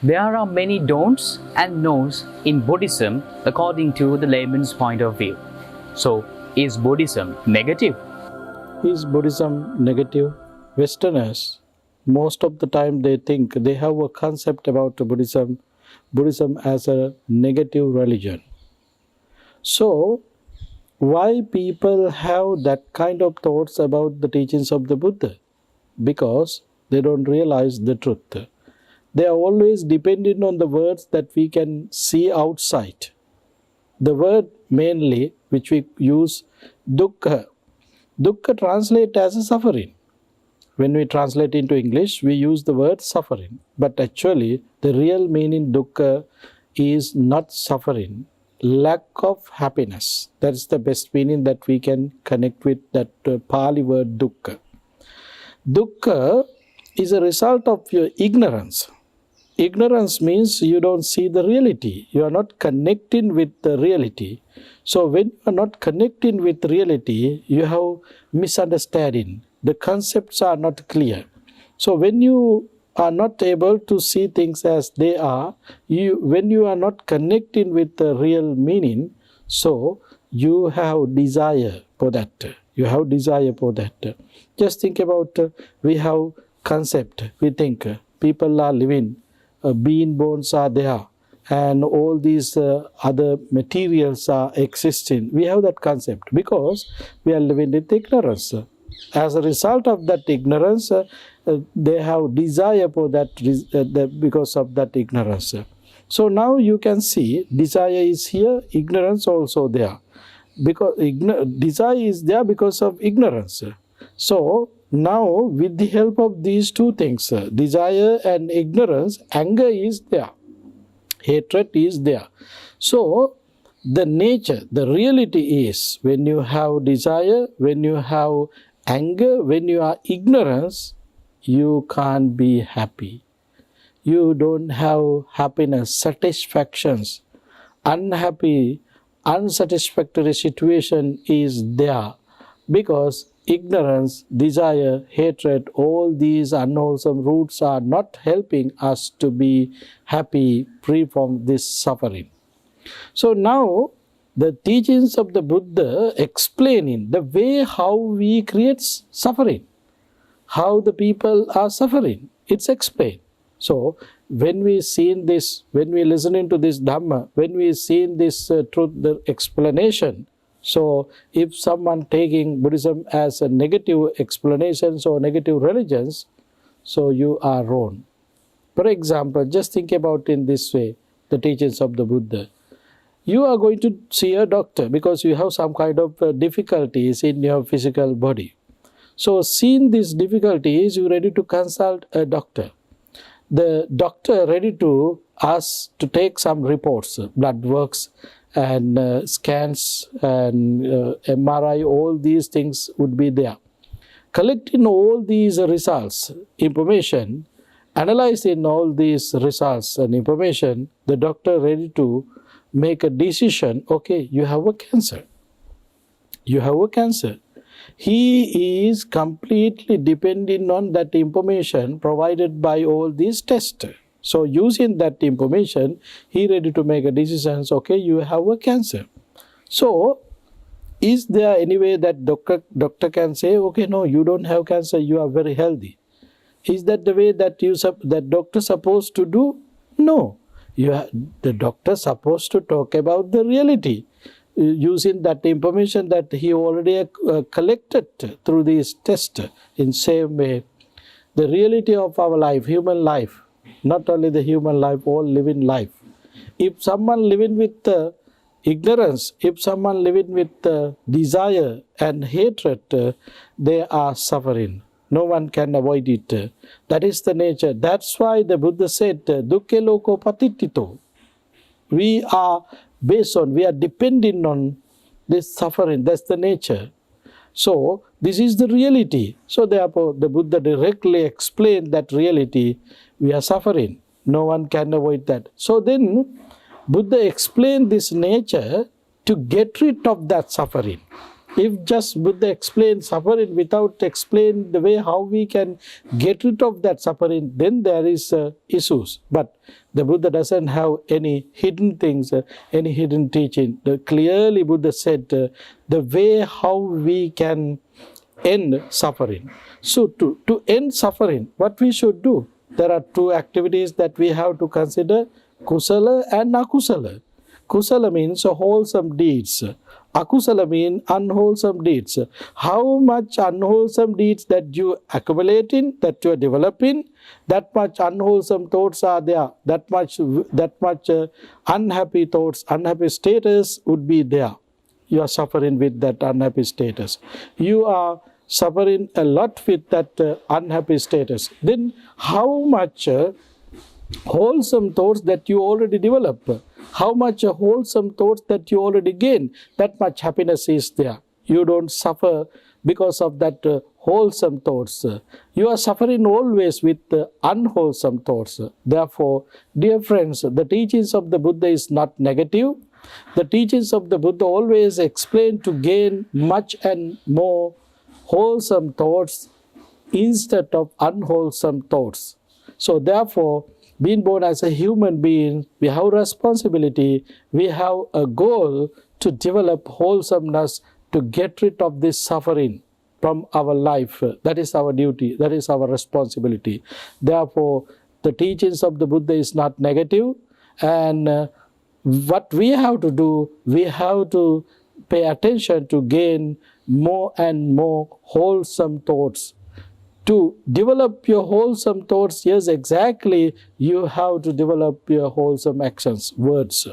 There are many don'ts and no's in Buddhism according to the layman's point of view. So, is Buddhism negative? Is Buddhism negative? Westerners, most of the time they think they have a concept about Buddhism as a negative religion. So, why people have that kind of thoughts about the teachings of the Buddha? Because they don't realize the truth. They are always dependent on the words that we can see outside. The word mainly which we use, dukkha. Dukkha translates as a suffering. When we translate into English, we use the word suffering. But actually, the real meaning dukkha is not suffering, lack of happiness. That is the best meaning that we can connect with that Pali word dukkha. Dukkha is a result of your ignorance. Ignorance means you don't see the reality. You are not connecting with the reality. So when you are not connecting with reality, you have misunderstanding. The concepts are not clear. So when you are not able to see things as they are, when you are not connecting with the real meaning, so you have desire for that. You have desire for that. Just think about, we have concept. We think people are living, bean bones are there, and all these other materials are existing. We have that concept because we are living with ignorance. As a result of that ignorance, they have desire for that because of that ignorance. So now you can see desire is here, ignorance also there. Because desire is there because of ignorance. So now with the help of these two things, desire and ignorance, anger is there, hatred is there. So the nature, the reality is, when you have desire, when you have anger, when you are ignorance, you can't be happy. You don't have happiness, satisfactions. Unhappy, unsatisfactory situation is there because ignorance, desire, hatred, all these unwholesome roots are not helping us to be happy, free from this suffering. So now the teachings of the Buddha explaining the way how we create suffering, how the people are suffering, it's explained. So when we seen this, when we listening to this Dhamma, when we seen this truth, the explanation, so if someone taking Buddhism as a negative explanations or negative religions, so you are wrong. For example, just think about in this way, the teachings of the Buddha. You are going to see a doctor because you have some kind of difficulties in your physical body. So seeing these difficulties, you are ready to consult a doctor. The doctor ready to ask to take some reports, blood works and scans and MRI, all these things would be there. Collecting all these results, information, analyzing all these results and information, the doctor ready to make a decision, okay, you have a cancer. You have a cancer. He is completely dependent on that information provided by all these tests. So using that information, he ready to make a decision, okay, you have a cancer. So is there any way that doctor can say, okay, no, you don't have cancer, you are very healthy? Is that the way that that doctor supposed to do? No. The doctor supposed to talk about the reality, using that information that he already collected through these tests. In same way, the reality of our life, human life, not only the human life, all living life. If someone living with ignorance, if someone living with desire and hatred, they are suffering. No one can avoid it. That is the nature. That's why the Buddha said, dukkhe loko patittito. We are dependent on this suffering. That's the nature. So this is the reality. So therefore the Buddha directly explained that reality. We are suffering. No one can avoid that. So then Buddha explained this nature to get rid of that suffering. If just Buddha explains suffering without explaining the way how we can get rid of that suffering, then there is issues. But the Buddha doesn't have any hidden things, any hidden teaching. Clearly Buddha said the way how we can end suffering. So to end suffering, what we should do? There are two activities that we have to consider, kusala and akusala. Kusala means wholesome deeds. Akusala means unwholesome deeds. How much unwholesome deeds that you accumulating, that you are developing, that much unwholesome thoughts are there. That much unhappy thoughts, unhappy status would be there. You are suffering with that unhappy status. You are suffering a lot with that unhappy status. Then how much wholesome thoughts that you already develop, how much wholesome thoughts that you already gain, that much happiness is there. You don't suffer because of that wholesome thoughts. You are suffering always with unwholesome thoughts. Therefore, dear friends, the teachings of the Buddha is not negative. The teachings of the Buddha always explain to gain much and more wholesome thoughts instead of unwholesome thoughts. So therefore, being born as a human being, we have responsibility, we have a goal to develop wholesomeness, to get rid of this suffering from our life. That is our duty, that is our responsibility. Therefore, the teachings of the Buddha is not negative, and what we have to do, we have to pay attention to gain more and more wholesome thoughts. To develop your wholesome thoughts, yes, exactly, you have to develop your wholesome actions, words.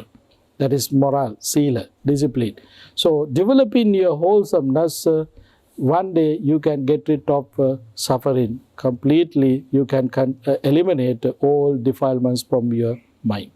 That is moral, sila, discipline. So, developing your wholesomeness, one day you can get rid of suffering completely. You can eliminate all defilements from your mind.